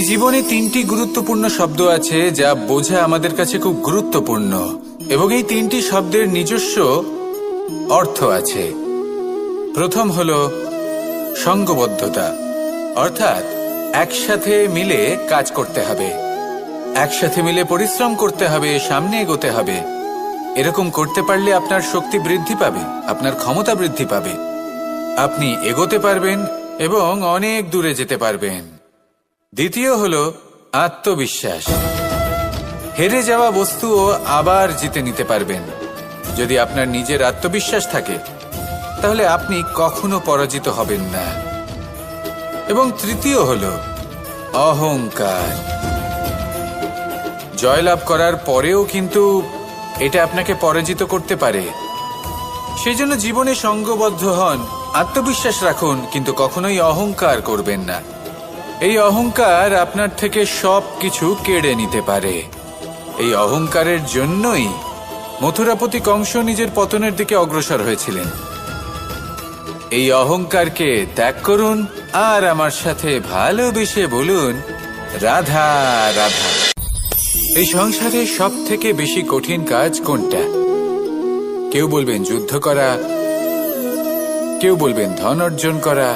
এই জীবনে তিনটি গুরুত্বপূর্ণ শব্দ আছে যা বোঝা আমাদের কাছে খুব গুরুত্বপূর্ণ, এবং এই তিনটি শব্দের নিজস্ব অর্থ আছে। প্রথম হলো সঙ্গবদ্ধতা, অর্থাৎ একসাথে মিলে কাজ করতে হবে, একসাথে মিলে পরিশ্রম করতে হবে, সামনে এগোতে হবে। এরকম করতে পারলে আপনার শক্তি বৃদ্ধি পাবে, আপনার ক্ষমতা বৃদ্ধি পাবে, আপনি এগোতে পারবেন এবং অনেক দূরে যেতে পারবেন। দ্বিতীয় হলো আত্মবিশ্বাস। হেরে যাওয়া বস্তুও আবার জিতে নিতে পারবেন। যদি আপনার নিজের আত্মবিশ্বাস থাকে তাহলে আপনি কখনো পরাজিত হবেন না। এবং তৃতীয় হলো অহংকার। জয়লাভ করার পরেও কিন্তু এটা আপনাকে পরাজিত করতে পারে। সেই জন্য জীবনে সঙ্গবদ্ধ হন, আত্মবিশ্বাস রাখুন, কিন্তু কখনোই অহংকার করবেন না। এই অহংকার আপনার থেকে সব কিছু কেড়ে নিতে পারে। এই অহংকারের জন্যই মথুরাপতি কংস নিজের পতনের দিকে অগ্রসর হয়েছিলেন। এই অহংকারকে ত্যাগ করুন আর আমার সাথে ভালোবেসে বলুন, রাধা রাধা। এই সংসারে সব থেকে বেশি কঠিন কাজ কোনটা? কেউ বলবেন যুদ্ধ করা, কেউ বলবেন ধন অর্জন করা,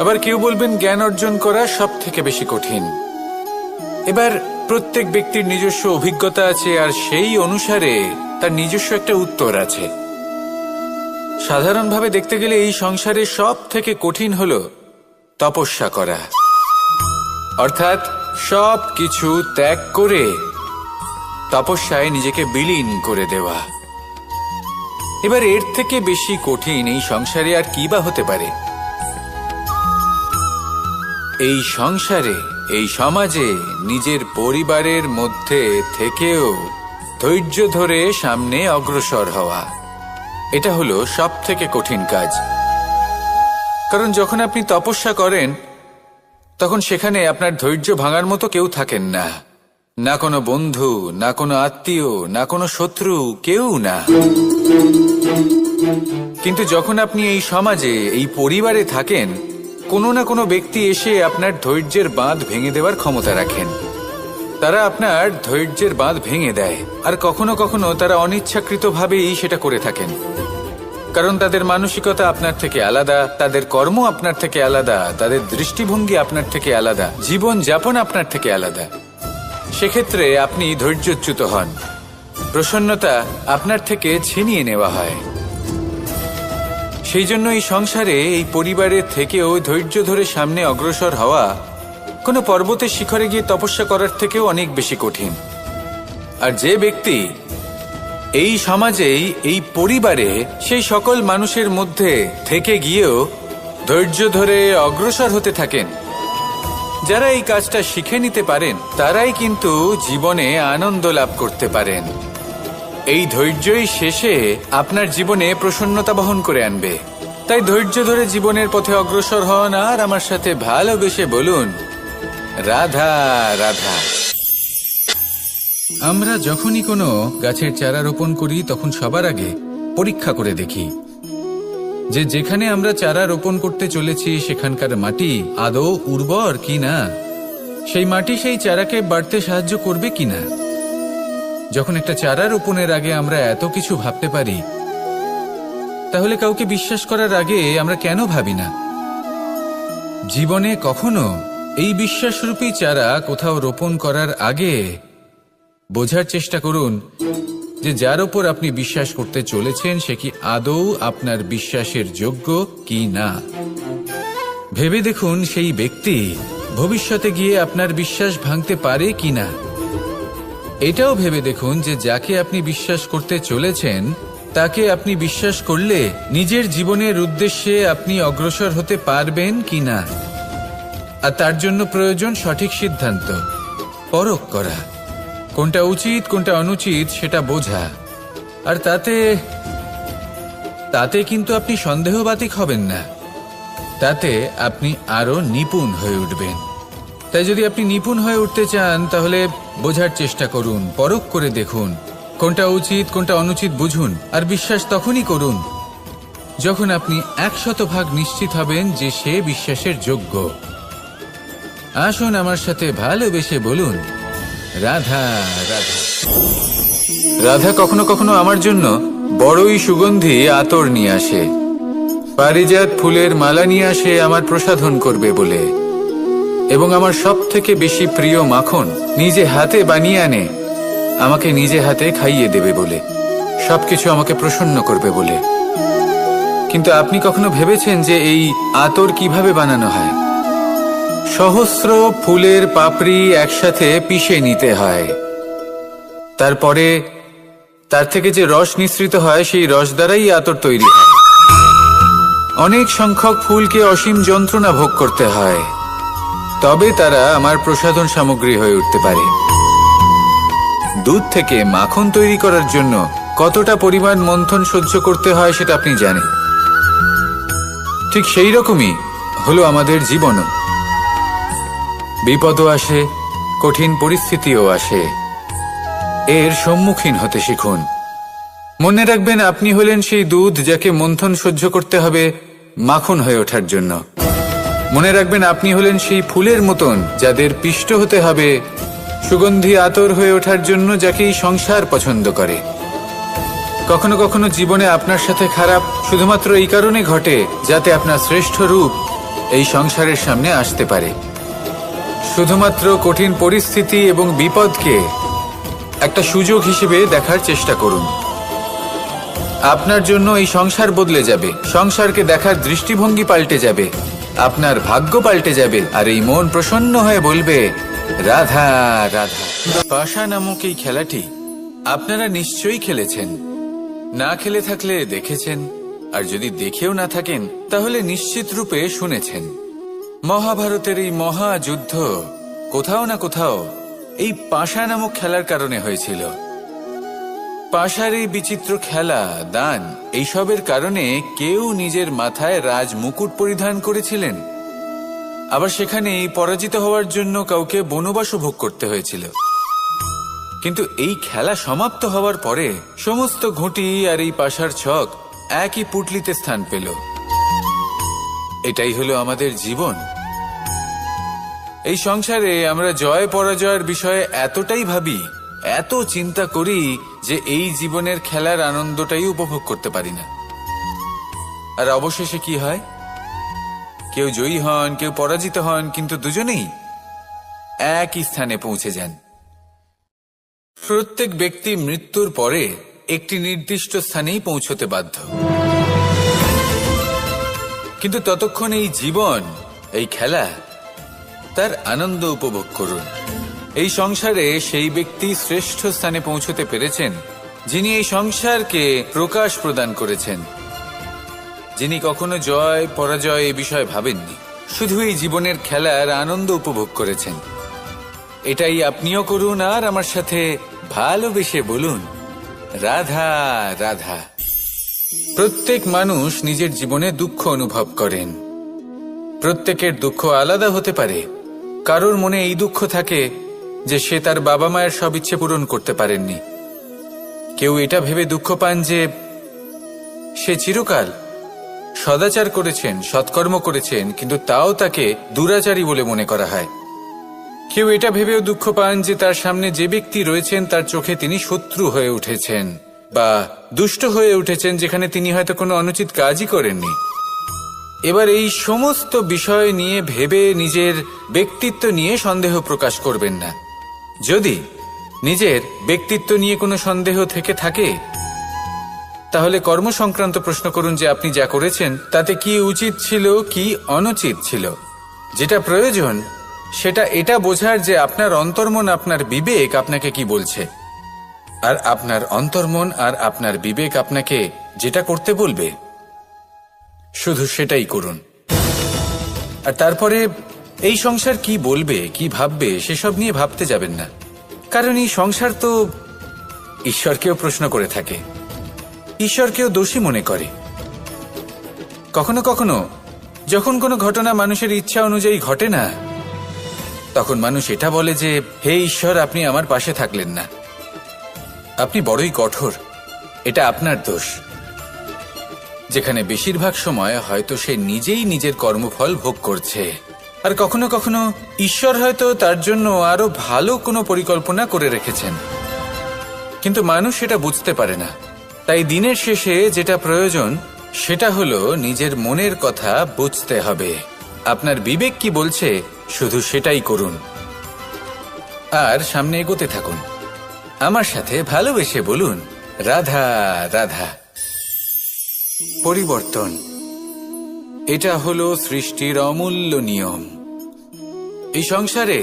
আবার কেউ বলবেন জ্ঞান অর্জন করা সব থেকে বেশি কঠিন। এবার প্রত্যেক ব্যক্তির নিজস্ব অভিজ্ঞতা আছে আর সেই অনুসারে তার নিজস্ব একটা উত্তর আছে। সাধারণভাবে দেখতে গেলে এই সংসারে সব থেকে কঠিন হলো তপস্যা করা, অর্থাৎ সব কিছু ত্যাগ করে তপস্যায় নিজেকে বিলীন করে দেওয়া। এবার এর থেকে বেশি কঠিন এই সংসারে আর কি বা হতে পারে? এই সংসারে, এই সমাজে, নিজের পরিবারের মধ্যে থেকেও ধৈর্য ধরে সামনে অগ্রসর হওয়া, এটা হলো সব থেকে কঠিন কাজ। কারণ যখন আপনি তপস্যা করেন তখন সেখানে আপনার ধৈর্য ভাঙার মতো কেউ থাকেন না, না কোনো বন্ধু, না কোনো আত্মীয়, না কোনো শত্রু, কেউ না। কিন্তু যখন আপনি এই সমাজে, এই পরিবারে থাকেন, কোনো না কোনো ব্যক্তি এসে আপনার ধৈর্যের বাঁধ ভেঙে দেওয়ার ক্ষমতা রাখেন। তারা আপনার ধৈর্যের বাঁধ ভেঙে দেয়, আর কখনো কখনো তারা অনিচ্ছাকৃতভাবেই সেটা করে থাকেন। কারণ তাদের মানসিকতা আপনার থেকে আলাদা, তাদের কর্ম আপনার থেকে আলাদা, তাদের দৃষ্টিভঙ্গি আপনার থেকে আলাদা, জীবন যাপন আপনার থেকে আলাদা। সেক্ষেত্রে আপনি ধৈর্যচ্যুত হন, প্রসন্নতা আপনার থেকে ছিনিয়ে নেওয়া হয়। সেই জন্য এই সংসারে, এই পরিবারের থেকেও ধৈর্য ধরে সামনে অগ্রসর হওয়া কোনো পর্বতের শিখরে গিয়ে তপস্যা করার থেকেও অনেক বেশি কঠিন। আর যে ব্যক্তি এই সমাজেই, এই পরিবারে, সেই সকল মানুষের মধ্যে থেকে গিয়েও ধৈর্য ধরে অগ্রসর হতে থাকেন, যারা এই কাজটা শিখে নিতে পারেন, তারাই কিন্তু জীবনে আনন্দ লাভ করতে পারেন। এই ধৈর্যই শেষে আপনার জীবনে প্রসন্নতা বহন করে আনবে। তাই ধৈর্য ধরে জীবনের পথে অগ্রসর হন আর আমার সাথে ভালোবেসে বলুন, রাধা রাধা। আমরা যখনই কোনো গাছের চারা রোপণ করি তখন সবার আগে পরীক্ষা করে দেখি যে যেখানে আমরা চারা রোপণ করতে চলেছি সেখানকার মাটি আদৌ উর্বর কিনা, সেই মাটি সেই চারাকে বাড়তে সাহায্য করবে কিনা। যখন একটা চারা রোপণের আগে আমরা এত কিছু ভাবতে পারি, তাহলে কাউকে বিশ্বাস করার আগে আমরা কেন ভাবি না? জীবনে কখনো এই বিশ্বাসরূপী চারা কোথাও রোপণ করার আগে বোঝার চেষ্টা করুন যে যার উপর আপনি বিশ্বাস করতে চলেছেন সে কি আদৌ আপনার বিশ্বাসের যোগ্য কি না। ভেবে দেখুন সেই ব্যক্তি ভবিষ্যতে গিয়ে আপনার বিশ্বাস ভাঙতে পারে কিনা। এটাও ভেবে দেখুন যে যাকে আপনি বিশ্বাস করতে চলেছেন তাকে আপনি বিশ্বাস করলে নিজের জীবনের উদ্দেশ্যে আপনি অগ্রসর হতে পারবেন কিনা। আর তার জন্য প্রয়োজন সঠিক সিদ্ধান্ত, পরখ করা, কোনটা উচিত কোনটা অনুচিত সেটা বোঝা। আর তাতে কিন্তু আপনি সন্দেহবাতিক হবেন না, তাতে আপনি আরো নিপুণ হয়ে উঠবেন। তাই যদি আপনি নিপুণ হয়ে উঠতে চান তাহলে বোঝার চেষ্টা করুন, পরখ করে দেখুন, কোনটা উচিত কোনটা অনুচিত বুঝুন। আর বিশ্বাস তখনই করুন যখন আপনি 100% নিশ্চিত হবেন যে সে বিশ্বাসের যোগ্য। আসুন আমার সাথে ভালোবেসে বলুন, রাধা রাধা। রাধা কখনো কখনো আমার জন্য বড়ই সুগন্ধি আতর নিয়ে আসে, পারিজাত ফুলের মালা নিয়ে আসে আমার প্রসাধন করবে বলে, এবং আমার সব থেকে বেশি প্রিয় মাখন নিজে হাতে বানিয়ে আনে আমাকে নিজে হাতে খাইয়ে দেবে বলে, সবকিছু আমাকে প্রসন্ন করবে বলে। কিন্তু আপনি কখনো ভেবেছেন যে এই আতর কিভাবে বানানো হয়? সহস্র ফুলের পাপড়ি একসাথে পিষে নিতে হয়, তারপরে তার থেকে যে রস নিঃসৃত হয় সেই রস দ্বারাই আতর তৈরি হয়। অনেক সংখ্যক ফুলকে অসীম যন্ত্রণা ভোগ করতে হয়, তবে তারা আমার প্রসাধন সামগ্রী হয়ে উঠতে পারে। দুধ থেকে মাখন তৈরি করার জন্য কতটা পরিমাণ মন্থন সহ্য করতে হয় সেটা আপনি জানেন। ঠিক সেই রকমই হলো আমাদের জীবনও। বিপদও আসে, কঠিন পরিস্থিতিও আসে, এর সম্মুখীন হতে শিখুন। মনে রাখবেন, আপনি হলেন সেই দুধ যাকে মন্থন সহ্য করতে হবে মাখন হয়ে ওঠার জন্য। মনে রাখবেন, আপনি হলেন সেই ফুলের মতন যাদের পিষ্ট হতে হবে সুগন্ধি আতর হয়ে ওঠার জন্য, যাকে এই সংসার পছন্দ করে। কখনো কখনো জীবনে আপনার সাথে খারাপ শুধুমাত্র এই কারণে ঘটে যাতে আপনার শ্রেষ্ঠ রূপ এই সংসারের সামনে আসতে পারে। শুধুমাত্র কঠিন পরিস্থিতি এবং বিপদকে একটা সুযোগ হিসেবে দেখার চেষ্টা করুন। আপনার জন্য এই সংসার বদলে যাবে, সংসারকে দেখার দৃষ্টিভঙ্গি পাল্টে যাবে, আপনার ভাগ্য পাল্টে যাবে, আর এই মন প্রসন্ন হয়ে বলবে, রাধা রাধা। পাশা নামক এই খেলাটি আপনারা নিশ্চয়ই খেলেছেন, না খেলে থাকলে দেখেছেন, আর যদি দেখেও না থাকেন তাহলে নিশ্চিত রূপে শুনেছেন। মহাভারতের এই মহাযুদ্ধ কোথাও না কোথাও এই পাশা নামক খেলার কারণে হয়েছিল। পাশার এই বিচিত্র খেলা, দান, এইসবের কারণে কেউ নিজের মাথায় রাজ মুকুট পরিধান করেছিলেন, আবার সেখানেই পরাজিত হওয়ার জন্য কাউকে বনবাসও ভোগ করতে হয়েছিল। কিন্তু এই খেলা সমাপ্ত হওয়ার পরে সমস্ত ঘুঁটি আর এই পাশার ছক একই পুটলিতে স্থান পেল। এটাই হলো আমাদের জীবন। এই সংসারে আমরা জয় পরাজয়ের বিষয়ে এতটাই ভাবি, এত চিন্তা করি যে এই জীবনের খেলার আনন্দটাই উপভোগ করতে পারি না। আর অবশেষে কি হয়? কেউ জয়ী হন, কেউ পরাজিত হন, কিন্তু দুজনেই একই স্থানে পৌঁছে যান। প্রত্যেক ব্যক্তি মৃত্যুর পরে একটি নির্দিষ্ট স্থানেই পৌঁছতে বাধ্য, কিন্তু ততক্ষণ এই জীবন, এই খেলা, তার আনন্দ উপভোগ করুন। এই সংসারে সেই ব্যক্তি শ্রেষ্ঠ স্থানে পৌঁছতে পেরেছেন যিনি এই সংসারকে প্রকাশ প্রদান করেছেন, যিনি কখনো জয় পরাজয় এ বিষয়ে ভাবেননি, শুধু এই জীবনের খেলার আনন্দ উপভোগ করেছেন। এটাই আপনিও করুন, আর আমার সাথে ভালোবেসে বলুন, রাধা রাধা। প্রত্যেক মানুষ নিজের জীবনে দুঃখ অনুভব করেন। প্রত্যেকের দুঃখ আলাদা হতে পারে। কারোর মনে এই দুঃখ থাকে যে সে তার বাবা মায়ের সব ইচ্ছে পূরণ করতে পারেননি। কেউ এটা ভেবে দুঃখ পান যে সে চিরকাল সদাচার করেছেন, সৎকর্ম করেছেন, কিন্তু তাও তাকে দুরাচারী বলে মনে করা হয়। কেউ এটা ভেবেও দুঃখ পান যে তার সামনে যে ব্যক্তি রয়েছেন তার চোখে তিনি শত্রু হয়ে উঠেছেন বা দুষ্ট হয়ে উঠেছেন, যেখানে তিনি হয়তো কোনো অনুচিত কাজই করেননি। এবার এই সমস্ত বিষয় নিয়ে ভেবে নিজের ব্যক্তিত্ব নিয়ে সন্দেহ প্রকাশ করবেন না। যদি নিজের ব্যক্তিত্ব নিয়ে কোনো সন্দেহ থেকে থাকে তাহলে কর্ম সংক্রান্ত প্রশ্ন করুন যে আপনি যা করেছেন তাতে কি উচিত ছিল, কি অনুচিত ছিল। যেটা প্রয়োজন সেটা এটা বোঝার যে আপনার অন্তর্মন, আপনার বিবেক আপনাকে কি বলছে, আর আপনার অন্তর্মন আর আপনার বিবেক আপনাকে যেটা করতে বলবে শুধু সেটাই করুন। আর তারপরে এই সংসার কি বলবে, কি ভাববে সেসব নিয়ে ভাবতে যাবেন না, কারণ এই সংসার তো ঈশ্বরকেও প্রশ্ন করে থাকে, ঈশ্বরকেও দোষী মনে করে। কখনো কখনো যখন কোনো ঘটনা মানুষের ইচ্ছা অনুযায়ী ঘটে না, তখন মানুষ এটা বলে যে হে ঈশ্বর, আপনি আমার পাশে থাকলেন না, আপনি বড়ই কঠোর, এটা আপনার দোষ। যেখানে বেশিরভাগ সময় হয়তো সে নিজেই নিজের কর্মফল ভোগ করছে, আর কখনো কখনো ঈশ্বর হয়তো তার জন্য আরো ভালো কোনো পরিকল্পনা করে রেখেছেন, কিন্তু মানুষ সেটা বুঝতে পারে না। তাই দিনের শেষে যেটা প্রয়োজন সেটা হলো নিজের মনের কথা বুঝতে হবে। আপনার বিবেক কি বলছে শুধু সেটাই করুন আর সামনে এগোতে থাকুন। আমার সাথে ভালোবেসে বলুন, রাধা রাধা। পরিবর্তন, এটা হলো সৃষ্টির অমূল্য নিয়ম। এই সংসারে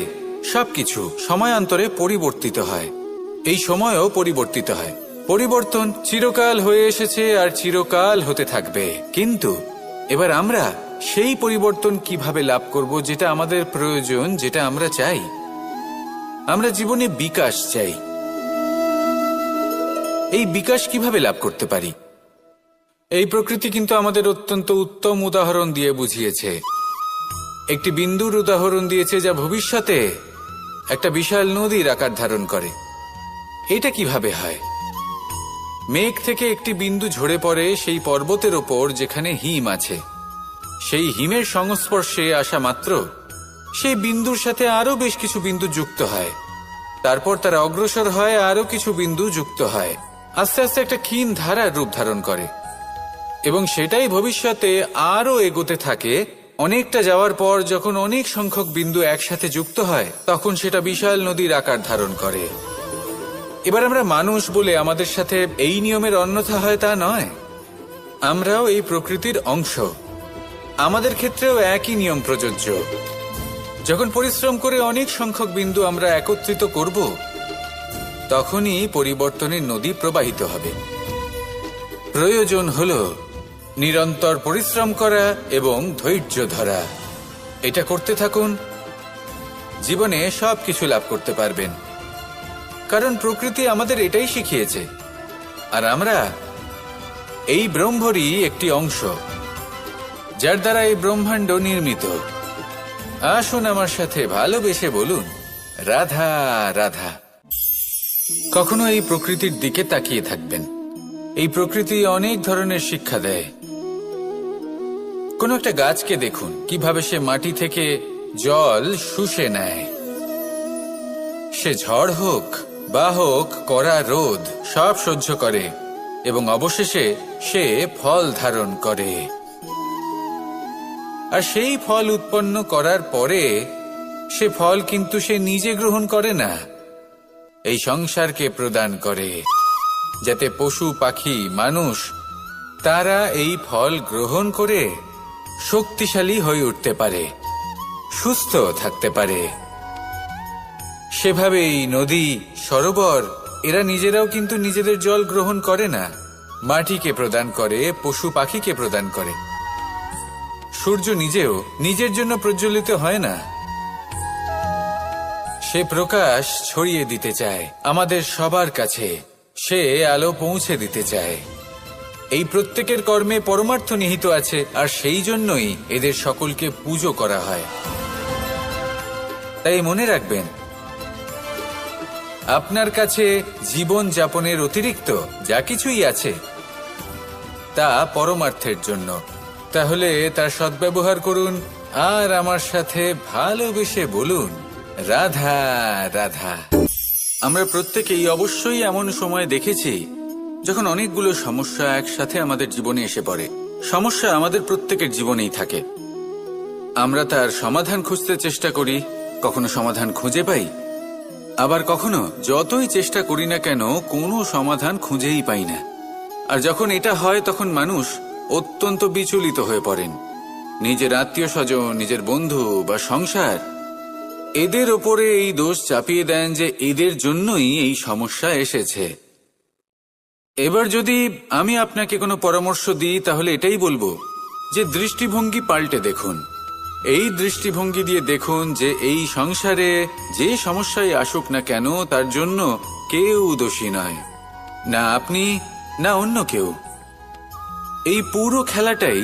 সবকিছু সময়ান্তরে পরিবর্তিত হয়, এই সময়ও পরিবর্তিত হয়। পরিবর্তন চিরকাল হয়ে এসেছে আর চিরকাল হতে থাকবে, কিন্তু এবার আমরা সেই পরিবর্তন কিভাবে লাভ করব যেটা আমাদের প্রয়োজন, যেটা আমরা চাই। আমরা জীবনে বিকাশ চাই। এই বিকাশ কিভাবে লাভ করতে পারি? এই প্রকৃতি কিন্তু আমাদের অত্যন্ত উত্তম উদাহরণ দিয়ে বুঝিয়েছে। একটি বিন্দুর উদাহরণ দিয়েছে যা ভবিষ্যতে একটা বিশাল নদীর আকার ধারণ করে। এটা কিভাবে হয়? মেঘ থেকে একটি বিন্দু ঝরে পড়ে সেই পর্বতের ওপর যেখানে হিম আছে। সেই হিমের সংস্পর্শে আসা মাত্র সেই বিন্দুর সাথে আরো বেশ কিছু বিন্দু যুক্ত হয়, তারপর তারা অগ্রসর হয়, আরো কিছু বিন্দু যুক্ত হয়, আস্তে আস্তে একটা ক্ষীণ ধারার রূপ ধারণ করে এবং সেটাই ভবিষ্যতে আরো এগোতে থাকে। অনেকটা যাওয়ার পর যখন অনেক সংখ্যক বিন্দু একসাথে যুক্ত হয় তখন সেটা বিশাল নদীর আকার ধারণ করে। এবার আমরা মানুষ বলে আমাদের সাথে এই নিয়মের অন্যথা হয় তা নয়। আমরাও এই প্রকৃতির অংশ, আমাদের ক্ষেত্রেও একই নিয়ম প্রযোজ্য। যখন পরিশ্রম করে অনেক সংখ্যক বিন্দু আমরা একত্রিত করব তখনই পরিবর্তনের নদী প্রবাহিত হবে। প্রয়োজন হলো নিরন্তর পরিশ্রম করা এবং ধৈর্য ধরা। এটা করতে থাকুন, জীবনে সবকিছু লাভ করতে পারবেন, কারণ প্রকৃতি আমাদের এটাই শিখিয়েছে। আর আমরা এই ব্রহ্মরই একটি অংশ, যার দ্বারা এই ব্রহ্মাণ্ড নির্মিত। আসুন আমার সাথে ভালোবেসে বলুন, রাধা রাধা। কখনো এই প্রকৃতির দিকে তাকিয়ে থাকবেন। এই প্রকৃতি অনেক ধরনের শিক্ষা দেয়। কোন একটা গাছকে দেখুন কিভাবে সে মাটি থেকে জল শুষে নেয়। সে ঝড় হোক বা হোক কড়া রোদ সব সহ্য করে এবং অবশেষে সে ফল ধারণ করে। আর সেই ফল উৎপন্ন করার পরে সে ফল কিন্তু সে নিজে গ্রহণ করে না, এই সংসারকে প্রদান করে, যাতে পশু পাখি মানুষ তারা এই ফল গ্রহণ করে শক্তিশালী হয়ে উঠতে পারে, সুস্থ থাকতে পারে। সেভাবেই নদী, সরোবর এরা নিজেরাও কিন্তু নিজেদের জল গ্রহণ করে না, মাটিকে প্রদান করে, পশু পাখিকে প্রদান করে। সূর্য নিজেও নিজের জন্য প্রজ্বলিত হয় না, সে প্রকাশ ছড়িয়ে দিতে চায় আমাদের সবার কাছে, সে আলো পৌঁছে দিতে চায়। এই প্রত্যেকের কর্মে পরমার্থ নিহিত আছে, আর সেই জন্যই এদের সকলকে পুজো করা হয়। তাই মনে রাখবেন, আপনার কাছে জীবন যাপনের অতিরিক্ত যা কিছুই আছে তা পরমার্থের জন্য। তাহলে তার সদ্ব্যবহার করুন আর আমার সাথে ভালোবেসে বলুন, রাধা রাধা। আমরা প্রত্যেকেই অবশ্যই এমন সময় দেখেছি যখন অনেকগুলো সমস্যা একসাথে আমাদের জীবনে এসে পড়ে। সমস্যা আমাদের প্রত্যেকের জীবনেই থাকে। আমরা তার সমাধান খুঁজতে চেষ্টা করি, কখনো সমাধান খুঁজে পাই, আবার কখনো যতই চেষ্টা করি না কেন কোনো সমাধান খুঁজেই পাই না। আর যখন এটা হয় তখন মানুষ অত্যন্ত বিচলিত হয়ে পড়েন। নিজের আত্মীয় স্বজন, নিজের বন্ধু বা সংসার এদের ওপরে এই দোষ চাপিয়ে দেন যে এদের জন্যই এই সমস্যা এসেছে। এবার যদি আমি আপনাকে কোনো পরামর্শ দিই তাহলে এটাই বলবো যে দৃষ্টিভঙ্গি পাল্টে দেখুন। এই দৃষ্টিভঙ্গি দিয়ে দেখুন যে এই সংসারে যে সমস্যায় আসুক না কেন তার জন্য কেউ দোষী নয়, না আপনি না অন্য কেউ। এই পুরো খেলাটাই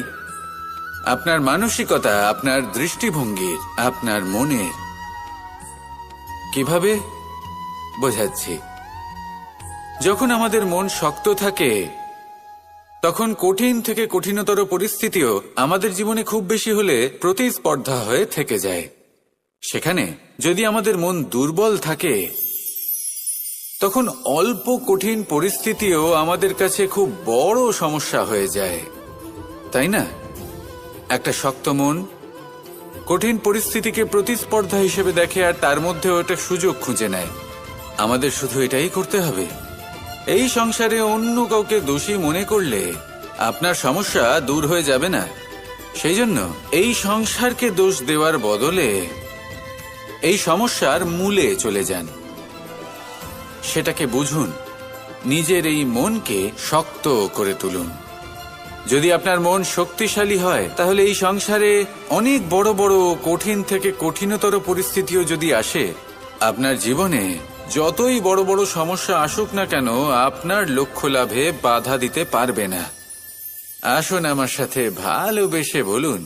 আপনার মানসিকতা, আপনার দৃষ্টিভঙ্গির, আপনার মনের। কিভাবে বোঝাচ্ছি? যখন আমাদের মন শক্ত থাকে তখন কঠিন থেকে কঠিনতর পরিস্থিতিও আমাদের জীবনে খুব বেশি হলে প্রতিস্পর্ধা হয়ে থেকে যায়। সেখানে যদি আমাদের মন দুর্বল থাকে, তখন অল্প কঠিন পরিস্থিতিও আমাদের কাছে খুব বড় সমস্যা হয়ে যায়, তাই না? একটা শক্ত মন কঠিন পরিস্থিতিকে প্রতিস্পর্ধা হিসেবে দেখে আর তার মধ্যেও একটা সুযোগ খুঁজে নেয়। আমাদের শুধু এটাই করতে হবে। এই সংসারে অন্য কাউকে দোষী মনে করলে আপনার সমস্যা দূর হয়ে যাবে না। সেই জন্য এই সংসারকে দোষ দেওয়ার বদলে এই সমস্যার মূলে চলে যান, সেটাকে বুঝুন, নিজের এই মনকে শক্ত করে তুলুন। যদি আপনার মন শক্তিশালী হয়, তাহলে এই সংসারে অনেক বড় বড় কঠিন থেকে কঠিনতর পরিস্থিতিও যদি আসে, আপনার জীবনে যতই বড় বড় সমস্যা আসুক না কেন, আপনার লক্ষ্য লাভে বাধা দিতে পারবে না। আসুন আমার সাথে ভালোবেসে বলুন,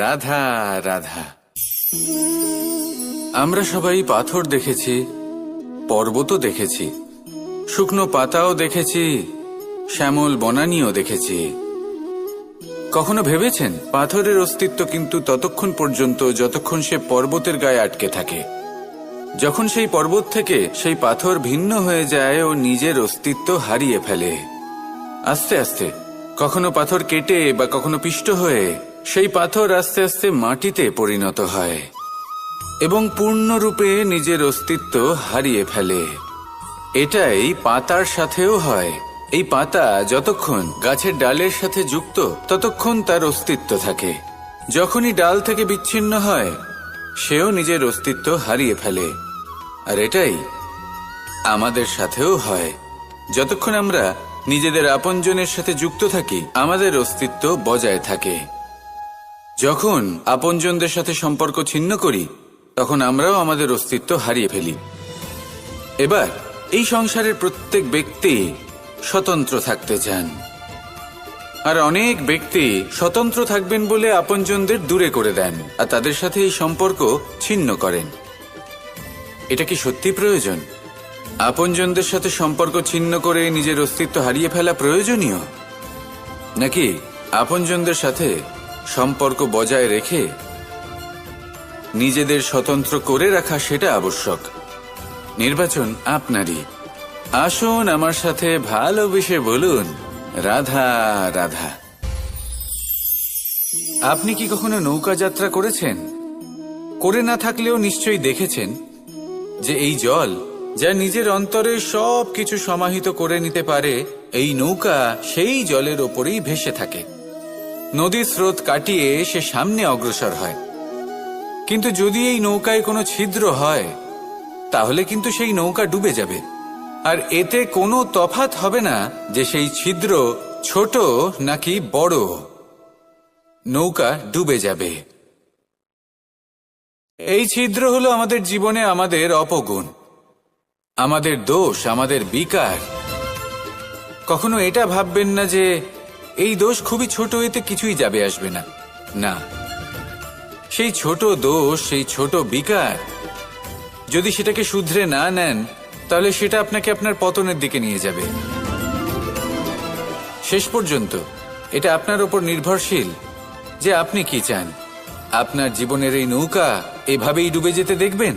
রাধা রাধা। আমরা সবাই পাথর দেখেছি, পর্বতও দেখেছি, শুকনো পাতাও দেখেছি, শ্যামল বনানীও দেখেছি। কখনো ভেবেছেন পাথরের অস্তিত্ব কিন্তু ততক্ষণ পর্যন্ত যতক্ষণ সে পর্বতের গায়ে আটকে থাকে। যখন সেই পর্বত থেকে সেই পাথর ভিন্ন হয়ে যায় ও নিজের অস্তিত্ব হারিয়ে ফেলে। আস্তে আস্তে কখনো পাথর কেটে বা কখনো পিষ্ট হয়ে সেই পাথর আস্তে আস্তে মাটিতে পরিণত হয় এবং পূর্ণরূপে নিজের অস্তিত্ব হারিয়ে ফেলে। এটাই পাতার সাথেও হয়। এই পাতা যতক্ষণ গাছের ডালের সাথে যুক্ত ততক্ষণ তার অস্তিত্ব থাকে। যখনই ডাল থেকে বিচ্ছিন্ন হয়, সেও নিজের অস্তিত্ব হারিয়ে ফেলে। আর এটাই আমাদের সাথেও হয়। যতক্ষণ আমরা নিজেদের আপনজনের সাথে যুক্ত থাকি, আমাদের অস্তিত্ব বজায় থাকে। যখন আপনজনদের সাথে সম্পর্ক ছিন্ন করি, তখন আমরাও আমাদের অস্তিত্ব হারিয়ে ফেলি। এবার এই সংসারের প্রত্যেক ব্যক্তি স্বতন্ত্র থাকতে চান, আর অনেক ব্যক্তি স্বতন্ত্র থাকবেন বলে আপনজনদের দূরে করে দেন আর তাদের সাথে এই সম্পর্ক ছিন্ন করেন। এটা কি সত্যি প্রয়োজন? আপনজনদের সাথে সম্পর্ক ছিন্ন করে নিজের অস্তিত্ব হারিয়ে ফেলা প্রয়োজনীয়, নাকি আপনজনদের সাথে সম্পর্ক বজায় রেখে নিজেদের স্বতন্ত্র করে রাখা সেটা আবশ্যক? নির্বাচন আপনারই। আসুন আমার সাথে ভালোবেসে বলুন, রাধা রাধা। আপনি কি কখনো নৌকা যাত্রা করেছেন? করে না থাকলেও নিশ্চয়ই দেখেছেন যে এই জল যা নিজের অন্তরে সব কিছু সমাহিত করে নিতে পারে, এই নৌকা সেই জলের ওপরেই ভেসে থাকে। নদীর স্রোত কাটিয়ে সে সামনে অগ্রসর হয়। কিন্তু যদি এই নৌকায় কোনো ছিদ্র হয়, তাহলে কিন্তু সেই নৌকা ডুবে যাবে। আর এতে কোনো তফাৎ হবে না যে সেই ছিদ্র ছোট নাকি বড়, নৌকা ডুবে যাবে। এই ছিদ্র হলো আমাদের জীবনে আমাদের অপগুণ, আমাদের দোষ, আমাদের বিকার। কখনো এটা ভাববেন না যে এই দোষ খুবই ছোট, এতে কিছুই যাবে আসবে না। না, সেই ছোট দোষ, সেই ছোট বিকার যদি সেটাকে শুধরে না নেন, তাহলে সেটা আপনাকে আপনার পতনের দিকে নিয়ে যাবে। শেষ পর্যন্ত এটা আপনার উপর নির্ভরশীল যে আপনি কি চান। আপনার জীবনের এই নৌকা এভাবেই ডুবে যেতে দেখবেন,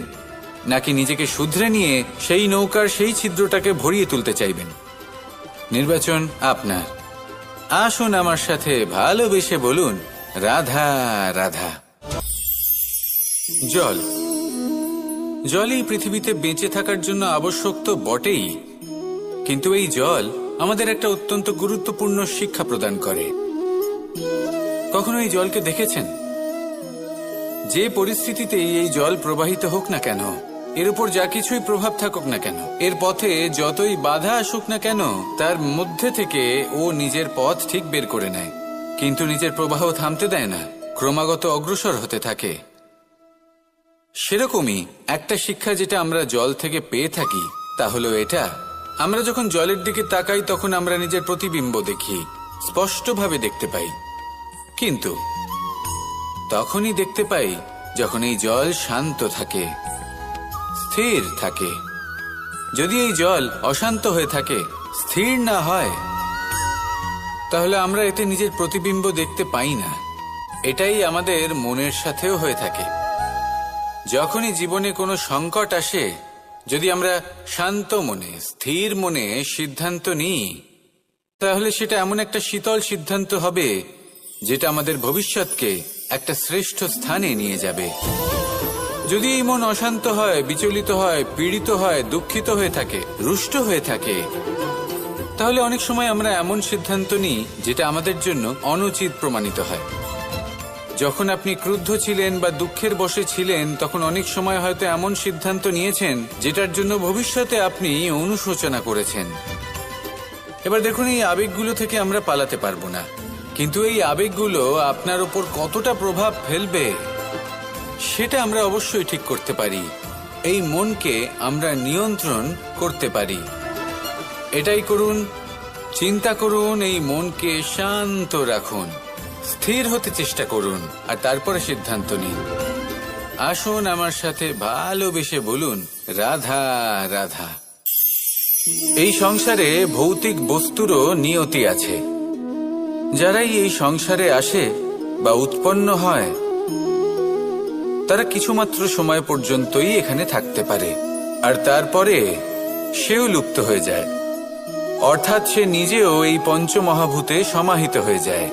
নাকি নিজেকে শুধরে নিয়ে সেই নৌকার সেই ছিদ্রটাকে ভরিয়ে তুলতে চাইবেন? নির্বাচন আপনার। আসুন আমার সাথে ভালোবেসে বলুন, রাধা রাধা। জল, জলই পৃথিবীতে বেঁচে থাকার জন্য আবশ্যক তো বটেই, কিন্তু এই জল আমাদের একটা অত্যন্ত গুরুত্বপূর্ণ শিক্ষা প্রদান করে। কখনো এই জলকে দেখেছেন? যে পরিস্থিতিতেই এই জল প্রবাহিত হোক না কেন, এর উপর যা কিছুই প্রভাব থাকুক না কেন, এর পথে যতই বাধা আসুক না কেন, তার মধ্যে থেকে ও নিজের পথ ঠিক বের করে নেয়, কিন্তু নিজের প্রবাহ থামতে দেয় না, ক্রমাগত অগ্রসর হতে থাকে। সেরকমই একটা শিক্ষা যেটা আমরা জল থেকে পেয়ে থাকি, তা হলো এটা: আমরা যখন জলের দিকে তাকাই, তখন আমরা নিজের প্রতিবিম্ব দেখি, স্পষ্টভাবে দেখতে পাই। কিন্তু তখনই দেখতে পাই যখন এই জল শান্ত থাকে, স্থির থাকে। যদি এই জল অশান্ত হয়ে থাকে, স্থির না হয়, তাহলে আমরা এতে নিজের প্রতিবিম্ব দেখতে পাই না। এটাই আমাদের মনের সাথেও হয়ে থাকে। যখনই জীবনে কোনো সংকট আসে, যদি আমরা শান্ত মনে, স্থির মনে সিদ্ধান্ত নিই, তাহলে সেটা এমন একটা শীতল সিদ্ধান্ত হবে যেটা আমাদের ভবিষ্যৎকে একটা শ্রেষ্ঠ স্থানে নিয়ে যাবে। যদি এই মন অশান্ত হয়, বিচলিত হয়, পীড়িত হয়, দুঃখিত হয়ে থাকে, রুষ্ট হয়ে থাকে, তাহলে অনেক সময় আমরা এমন সিদ্ধান্ত নিই যেটা আমাদের জন্য অনুচিত প্রমাণিত হয়। যখন আপনি ক্রুদ্ধ ছিলেন বা দুঃখের বশে ছিলেন, তখন অনেক সময় হয়তো এমন সিদ্ধান্ত নিয়েছেন যেটার জন্য ভবিষ্যতে আপনি অনুশোচনা করেছেন। এবার দেখুন, এই আবেগগুলো থেকে আমরা পালাতে পারবো না, কিন্তু এই আবেগগুলো আপনার উপর কতটা প্রভাব ফেলবে সেটা আমরা অবশ্যই ঠিক করতে পারি। এই মনকে আমরা নিয়ন্ত্রণ করতে পারি। এটাই করুন, চিন্তা করুন, এই মনকে শান্ত রাখুন, স্থির হতে চেষ্টা করুন, আর তারপরে সিদ্ধান্ত নিন। আসুন আমার সাথে ভালোবেসে বলুন, রাধা রাধা। এই সংসারে ভৌতিক বস্তুরও নিয়তি আছে। যারাই এই সংসারে আসে বা উৎপন্ন হয়, তারা কিছুমাত্র সময় পর্যন্তই এখানে থাকতে পারে, আর তারপরে সেও লুপ্ত হয়ে যায়, অর্থাৎ সে নিজেও এই পঞ্চমহাভূতে সমাহিত হয়ে যায়।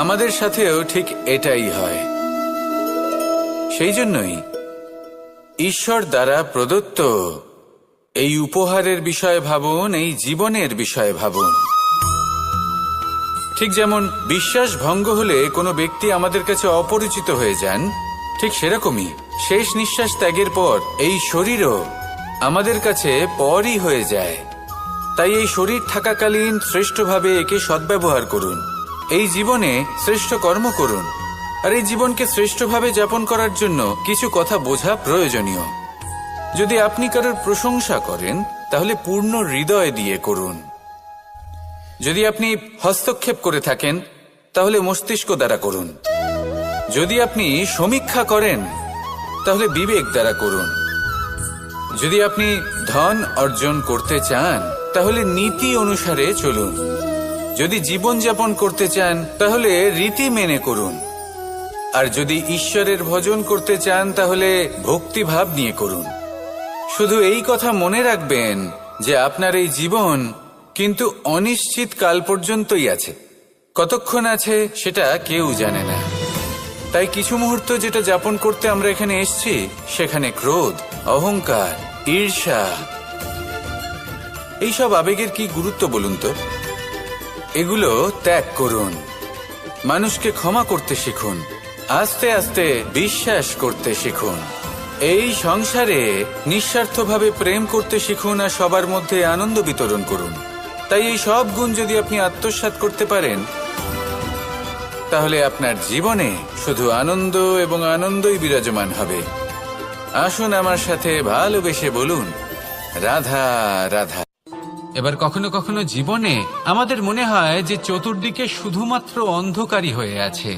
আমাদের সাথেও ঠিক এটাই হয়। সেই জন্যই ঈশ্বর দ্বারা প্রদত্ত এই উপহারের বিষয়ে ভাবুন, এই জীবনের বিষয়ে ভাবুন। ঠিক যেমন বিশ্বাস ভঙ্গ হলে কোনো ব্যক্তি আমাদের কাছে অপরিচিত হয়ে যান, ঠিক সেরকমই শেষ নিঃশ্বাস ত্যাগের পর এই শরীরও আমাদের কাছে পরই হয়ে যায়। তাই এই শরীর থাকাকালীন শ্রেষ্ঠভাবে একে সদ্ব্যবহার করুন, এই জীবনে শ্রেষ্ঠ কর্ম করুন, আর এই জীবনকে শ্রেষ্ঠভাবে যাপন করার জন্য কিছু কথা বোঝা প্রয়োজনীয়। যদি আপনি কারোর প্রশংসা করেন, তাহলে পূর্ণ হৃদয় দিয়ে করুন। যদি আপনি হস্তক্ষেপ করে থাকেন, তাহলে মস্তিষ্ক দ্বারা করুন। যদি আপনি সমীক্ষা করেন, তাহলে বিবেক দ্বারা করুন। যদি আপনি ধন অর্জন করতে চান, তাহলে নীতি অনুসারে চলুন। যদি জীবনযাপন করতে চান, তাহলে রীতি মেনে করুন। আর যদি ঈশ্বরের ভজন করতে চান, তাহলে ভক্তিভাব নিয়ে করুন। শুধু এই কথা মনে রাখবেন যে আপনার এই জীবন কিন্তু অনিশ্চিত কাল পর্যন্তই আছে। কতক্ষণ আছে সেটা কেউ জানে না। তাই কিছু মুহূর্ত যেটা যাপন করতে আমরা এখানে এসেছি, সেখানে ক্রোধ, অহংকার, ঈর্ষা, এইসব আবেগের কি গুরুত্ব বলুন তো? এগুলো ত্যাগ করুন। মানুষকে ক্ষমা করতে শিখুন, আস্তে আস্তে বিশ্বাস করতে শিখুন। এই সংসারে নিঃস্বার্থভাবে প্রেম করতে শিখুন, আর সবার মধ্যে আনন্দ বিতরণ করুন। তাই এই সব গুণ যদি আপনি আত্মসাৎ করতে পারেন, তাহলে আপনার জীবনে শুধু আনন্দ এবং আনন্দই বিরাজমান হবে। আসুন আমার সাথে ভালোবেসে বলুন, রাধা রাধা। এবার কখনো কখনো জীবনে আমাদের মনে হয় যে চতুর্দিকে শুধুমাত্র অন্ধকারই হয়ে আছে।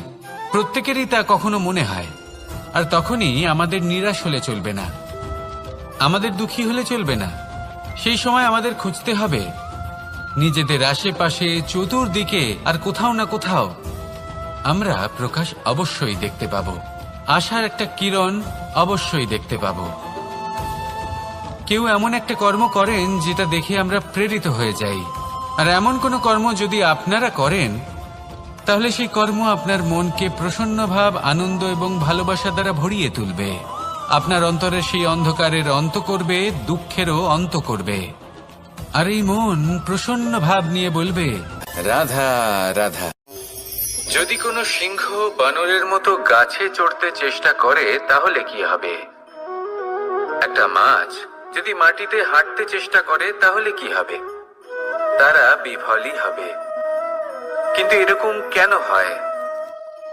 প্রত্যেকেরই তা কখনো মনে হয়। আর তখনই আমাদের নিরাশ হলে চলবে না, আমাদের দুঃখী হলে চলবে না। সেই সময় আমাদের খুঁজতে হবে নিজেদের আশেপাশে, চতুর্দিকে, আর কোথাও না কোথাও আমরা প্রকাশ অবশ্যই দেখতে পাব, আশার একটা কিরণ অবশ্যই দেখতে পাব। কেউ এমন একটা কর্ম করেন যেটা দেখে আমরা প্রেরিত হয়ে যাই, আর এমন কোনো কর্ম যদি আপনারা করেন, তাহলে সেই কর্ম আপনার মনকে প্রসন্ন ভাব, আনন্দ এবং ভালোবাসা দ্বারা ভরিয়ে তুলবে। আপনার অন্তরের সেই অন্ধকারের অন্ত করবে, দুঃখেরও অন্ত করবে। আর এই মন প্রসন্ন ভাব নিয়ে বলবে, রাধা রাধা। যদি কোনো সিংহ বানরের মতো গাছে চড়তে চেষ্টা করে, তাহলে কি হবে? একটা মাছ যদি মাটিতে হাঁটতে চেষ্টা করে, তাহলে কি হবে? তারা বিফলই হবে। কিন্তু এরকম কেন হয়?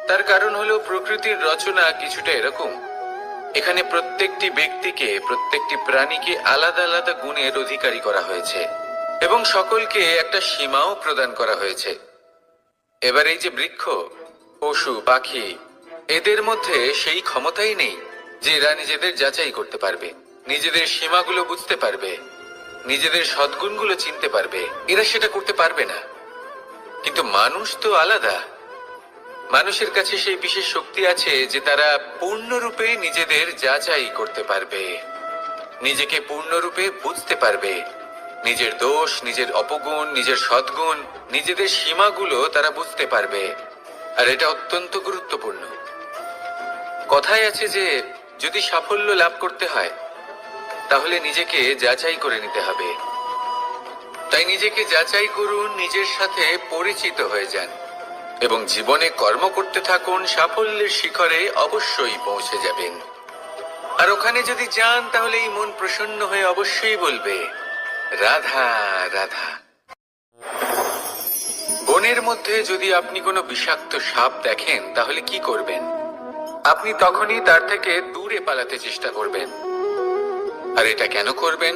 তার কারণ হলো প্রকৃতির রচনা কিছুটা এরকম। এখানে প্রত্যেকটি ব্যক্তিকে, প্রত্যেকটি প্রাণীকে আলাদা আলাদা গুণের অধিকারী করা হয়েছে, এবং সকলকে একটা সীমাও প্রদান করা হয়েছে। এবার এই যে বৃক্ষ, পশু, পাখি, এদের মধ্যে সেই ক্ষমতাই নেই যে এরা নিজেদের যাচাই করতে পারবে, নিজেদের সীমাগুলো বুঝতে পারবে, নিজেদের সদ্গুণগুলো চিনতে পারবে, এরা সেটা করতে পারবে না। কিন্তু মানুষ তো আলাদা। মানুষের কাছে সেই বিশেষ শক্তি আছে যে তারা পূর্ণরূপে নিজেদের যাচাই করতে পারবে, নিজেকে পূর্ণরূপে বুঝতে পারবে, নিজের দোষ, নিজের অপগুণ, নিজের সদ্গুণ, নিজেদের সীমাগুলো তারা বুঝতে পারবে। আর এটা অত্যন্ত গুরুত্বপূর্ণ। কথায় আছে যে যদি সাফল্য লাভ করতে হয় তাহলে নিজেকে যাচাই করে নিতে হবে। তাই নিজেকে যাচাই করুন, নিজের সাথে পরিচিত হয়ে যান এবং জীবনে কর্ম করতে থাকুন। সাফল্যের শিখরে অবশ্যই পৌঁছে যাবেন। আর ওখানে যদি যান তাহলে এই মন প্রসন্ন হয়ে অবশ্যই বলবে, রাধা রাধা। বনের মধ্যে যদি আপনি কোনো বিষাক্ত সাপ দেখেন তাহলে কি করবেন? আপনি তখনই তার থেকে দূরে পালাতে চেষ্টা করবেন। আর এটা কেন করবেন?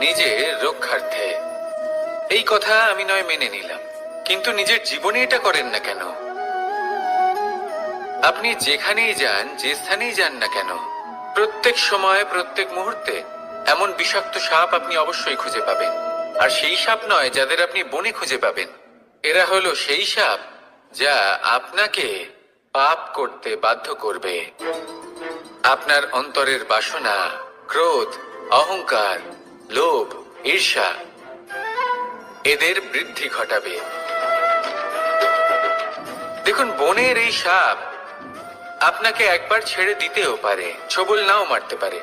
নিজের রক্ষার্থে। এই কথা আমি নয় মেনে নিলাম, কিন্তু নিজের জীবনে এটা করেন না কেন? আপনি যেখানেই যান, যে স্থানেই যান না কেন, প্রত্যেক সময়, প্রত্যেক মুহূর্তে এমন বিষাক্ত সাপ আপনি অবশ্যই খুঁজে পাবেন। আর সেই সাপ নয় যাদের আপনি বনে খুঁজে পাবেন, এরা হলো সেই সাপ যা আপনাকে পাপ করতে বাধ্য করবে। আপনার অন্তরের বাসনা, ক্রোধ, অহংকার, লোভ, ঈর্ষা এদের বৃদ্ধি ঘটাবে। দেখুন, বনের এই সাপ আপনাকে একবার ছেড়ে দিতেও পারে, ছোবল নাও মারতে পারে,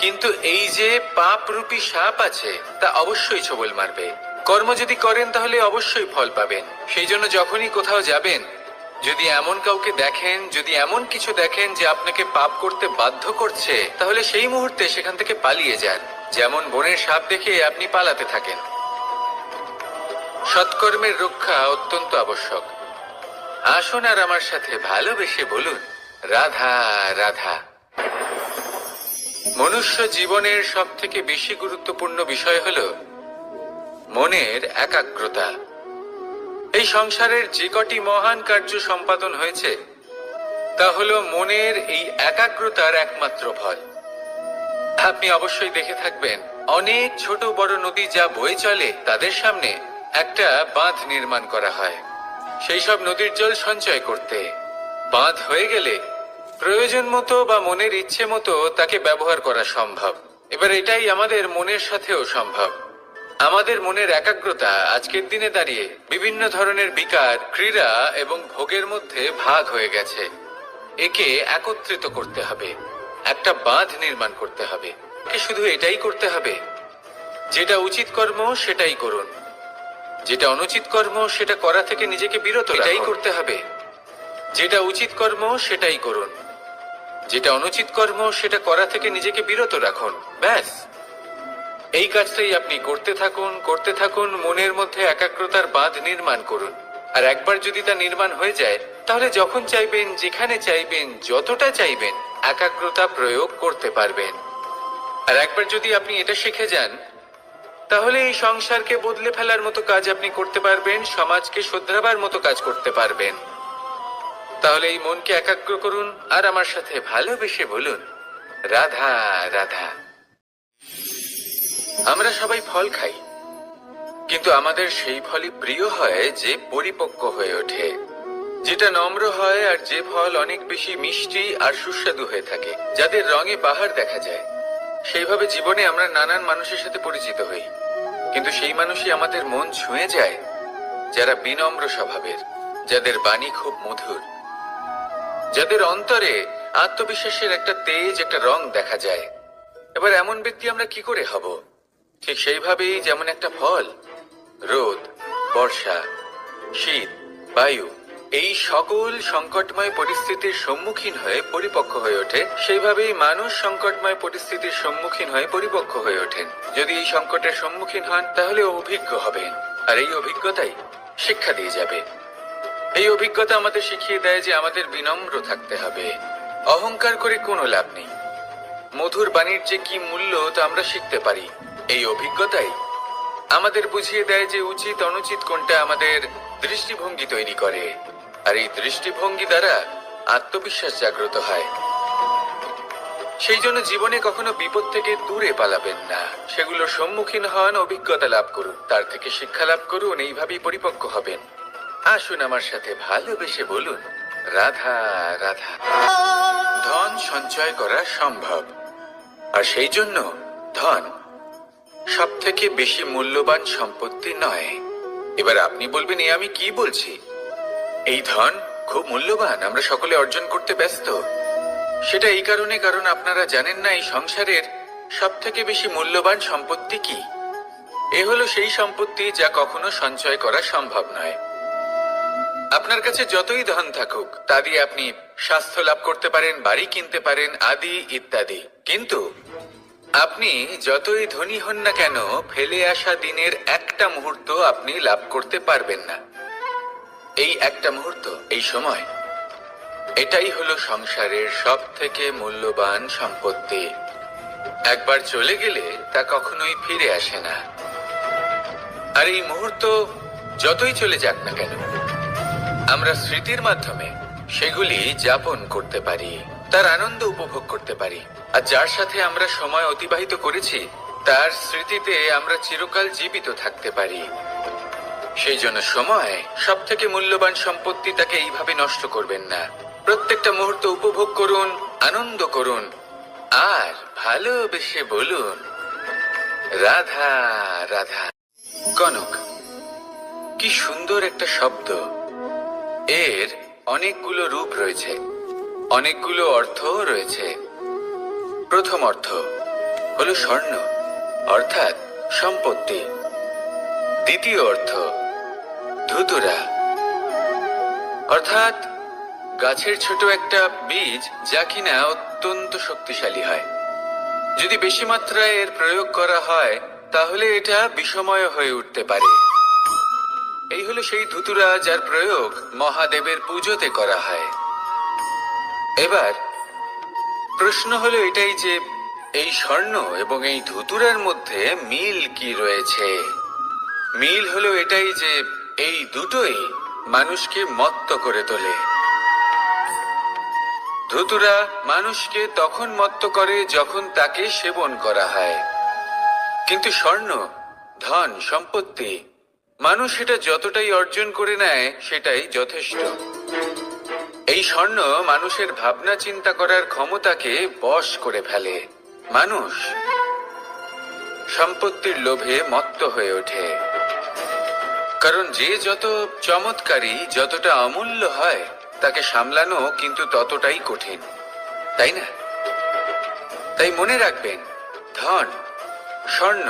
কিন্তু এই যে পাপরূপী সাপ আছে তা অবশ্যই ছোবল মারবে। কর্ম যদি করেন তাহলে অবশ্যই ফল পাবেন। সেই জন্য যখনই কোথাও যাবেন, যদি এমন কাউকে দেখেন, যদি এমন কিছু দেখেন যে আপনাকে পাপ করতে বাধ্য করছে, তাহলে সেই মুহূর্তে সেখান থেকে পালিয়ে যান। যেমন বনের সাপ দেখে আপনি পালাতে থাকেন। সৎকর্মের রক্ষা অত্যন্ত আবশ্যক। আসুন আর আমার সাথে ভালোবেসে বলুন, রাধা রাধা। মনুষ্য জীবনের সব থেকে বেশি গুরুত্বপূর্ণ বিষয় হলো মনের একাগ্রতা। এই সংসারের যে কটি মহান কার্য সম্পাদন হয়েছে তা হলো মনের এই একাগ্রতার একমাত্র ফল। আপনি অবশ্যই দেখে থাকবেন, অনেক ছোট বড় নদী যা বয়ে চলে তাদের সামনে একটা বাঁধ নির্মাণ করা হয় সেই সব নদীর জল সঞ্চয় করতে। বাঁধ হয়ে গেলে প্রয়োজন মতো বা মনের ইচ্ছে মতো তাকে ব্যবহার করা সম্ভব। এবার এটাই আমাদের মনের সাথেও সম্ভব। আমাদের মনের একাগ্রতা আজকের দিনে দাঁড়িয়ে বিভিন্ন ধরনের বিকার, ক্রীড়া এবং ভোগের মধ্যে ভাগ হয়ে গেছে। একে একত্রিত করতে হবে, একটা বাঁধ নির্মাণ করতে হবে। একে শুধু এটাই করতে হবে, যেটা উচিত কর্ম সেটাই করুন, যেটা অনুচিত কর্ম সেটা করা থেকে নিজেকে বিরত রাখুন। এটাই করতে হবে, যেটা উচিত কর্ম সেটাই করুন, যেটা অনুচিত কর্ম সেটা করা থেকে নিজেকে বিরত রাখুন। ব্যাস, এই কাজটাই আপনি করতে থাকুন, করতে থাকুন। মনের মধ্যে একাগ্রতার বাঁধ নির্মাণ করুন। আর একবার যদি তা নির্মাণ হয়ে যায় তাহলে যখন চাইবেন, যেখানে চাইবেন, যতটা চাইবেন একাগ্রতা প্রয়োগ করতে পারবেন। আর একবার যদি আপনি এটা শিখে যান তাহলে এই সংসারকে বদলে ফেলার মতো কাজ আপনি করতে পারবেন, সমাজকে শুধরাবার মতো কাজ করতে পারবেন। তাহলে এই মনকে একাগ্র করুন আর আমার সাথে ভালোবেসে বলুন, রাধা রাধা। আমরা সবাই ফল খাই, কিন্তু আমাদের সেই ফলই প্রিয় হয় যে পরিপক্ক হয়ে ওঠে, যেটা নম্র হয়, আর যে ফল অনেক বেশি মিষ্টি আর সুস্বাদু হয়ে থাকে, যাদের রঙে বাহার দেখা যায়। সেইভাবে জীবনে আমরা নানান মানুষের সাথে পরিচিত হই, কিন্তু সেই মানুষই আমাদের মন ছুঁয়ে যায় যারা বিনম্র স্বভাবের, যাদের বাণী খুব মধুর, যাদের অন্তরে আত্মবিশ্বাসের একটা তেজ, একটা রং দেখা যায়। এবার এমন ব্যক্তি আমরা কি করে হব? ঠিক সেইভাবেই যেমন একটা ফল রোদ, বর্ষা, শীত, বায়ু এই সকল সংকটময় পরিস্থিতির সম্মুখীন হয়ে পরিপক্ক হয়ে ওঠে, সেইভাবেই মানুষ সংকটময় পরিস্থিতির সম্মুখীন হয়ে পরিপক্ক হয়ে ওঠেন। যদি এই সংকটের সম্মুখীন হন তাহলে অভিজ্ঞ হবেন, আর এই অভিজ্ঞতাই শিক্ষা দিয়ে যাবে। এই অভিজ্ঞতা আমাদের শিখিয়ে দেয় যে আমাদের বিনম্র থাকতে হবে, অহংকার করে কোনো লাভ নেই। মধুর বাণীর যে কি মূল্য তা আমরা শিখতে পারি। এই অভিজ্ঞতাই আমাদের বুঝিয়ে দেয় যে উচিত অনুচিত কোনটা, আমাদের দৃষ্টিভঙ্গি তৈরি করে, আর এই দৃষ্টিভঙ্গি দ্বারা আত্মবিশ্বাস জাগ্রত হয়। সেই জন্য জীবনে কখনো বিপদ থেকে দূরে পালাবেন না, সেগুলোর সম্মুখীন হন, অভিজ্ঞতা লাভ করুন, তার থেকে শিক্ষা লাভ করুন, এইভাবেই পরিপক্ক হবেন। আসুন আমার সাথে ভালোবেসে বলুন, রাধা রাধা। ধন সঞ্চয় করা সম্ভব, আর সেই জন্য ধন সব থেকে বেশি মূল্যবান সম্পত্তি নয়। এবার আপনি বলবেন, এ আমি কি বলছি? এই ধন খুব মূল্যবান, আমরা সকলে অর্জন করতে ব্যস্ত। সেটা এই কারণে, কারণ আপনারা জানেন না এই সংসারের সব থেকে বেশি মূল্যবান সম্পত্তি কি। এ হলো সেই সম্পত্তি যা কখনো সঞ্চয় করা সম্ভব নয়। আপনার কাছে যতই ধন থাকুক, তা দিয়ে আপনি স্বাস্থ্য লাভ করতে পারেন, বাড়ি কিনতে পারেন, আদি ইত্যাদি। কিন্তু আপনি যতই ধনী হন না কেন, ফেলে আসা দিনের একটা মুহূর্ত আপনি লাভ করতে পারবেন না। এই একটা মুহূর্ত, এই সময়, এটাই হলো সংসারের সব থেকে মূল্যবান সম্পত্তি। একবার চলে গেলে তা কখনোই ফিরে আসে না। আর এই মুহূর্ত যতই চলে যাক না কেন, আমরা স্মৃতির মাধ্যমে সেগুলি যাপন করতে পারি, তার আনন্দ উপভোগ করতে পারি। আর যার সাথে আমরা সময় অতিবাহিত করেছি, তার স্মৃতিতে আমরা চিরকাল জীবিত থাকতে পারি। সেই জন্য সময় সব থেকে মূল্যবান সম্পত্তি, তাকে এইভাবে নষ্ট করবেন না। প্রত্যেকটা মুহূর্ত উপভোগ করুন, আনন্দ করুন, আর ভালোবেসে বলুন, রাধা রাধা। কনক, কি সুন্দর একটা শব্দ। এর অনেকগুলো রূপ রয়েছে, অনেকগুলো অর্থ রয়েছে। প্রথম অর্থ হলো স্বর্ণ, অর্থাৎ সম্পত্তি। দ্বিতীয় অর্থ ধুতুরা, অর্থাৎ গাছের ছোট একটা বীজ, যা কিনা অত্যন্ত শক্তিশালী হয়। যদি বেশি মাত্রায় এর প্রয়োগ করা হয়, তাহলে এটা বিষময় হয়ে উঠতে পারে। এই হলো সেই ধুতুরা, যার প্রয়োগ মহাদেবের পুজোতে করা হয়। এবার প্রশ্ন হলো এটাই যে, এই স্বর্ণ এবং এই ধুতুরার মধ্যে মিল কি রয়েছে? মিল হলো এটাই যে, এই দুটোই মানুষকে মত্ত করে তোলে। ধুতুরা মানুষকে তখন মত্ত করে যখন তাকে সেবন করা হয়, কিন্তু স্বর্ণ, ধন, সম্পত্তি, মানুষ এটা যতটাই অর্জন করে নেয় সেটাই যথেষ্ট। এই স্বর্ণ মানুষের ভাবনা চিন্তা করার ক্ষমতাকে বশ করে ফেলে। মানুষ সম্পত্তির লোভে মত্ত হয়ে ওঠে, কারণ যে যত চমৎকারী, যতটা অমূল্য হয়, তাকে সামলানো কিন্তু ততটাই কঠিন, তাই না? তাই মনে রাখবেন, ধন, স্বর্ণ,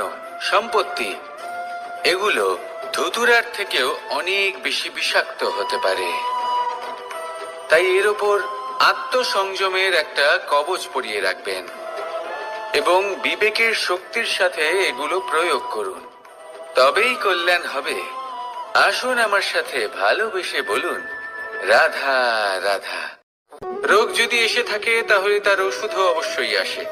সম্পত্তি, এগুলো ধুতুরার থেকেও অনেক বেশি বিষাক্ত হতে পারে। তাই এর ওপর আত্মসংযমের একটা কবচ পরিয়ে রাখবেন এবং বিবেকের শক্তির সাথে এগুলো প্রয়োগ করুন, তবেই কল্যাণ হবে। আসুন আমার সাথে ভালোবেসে বলুন, রাধা রাধা। রোগ যদি এসে থাকে, তাহলে তার ওষুধও অবশ্যই আসে।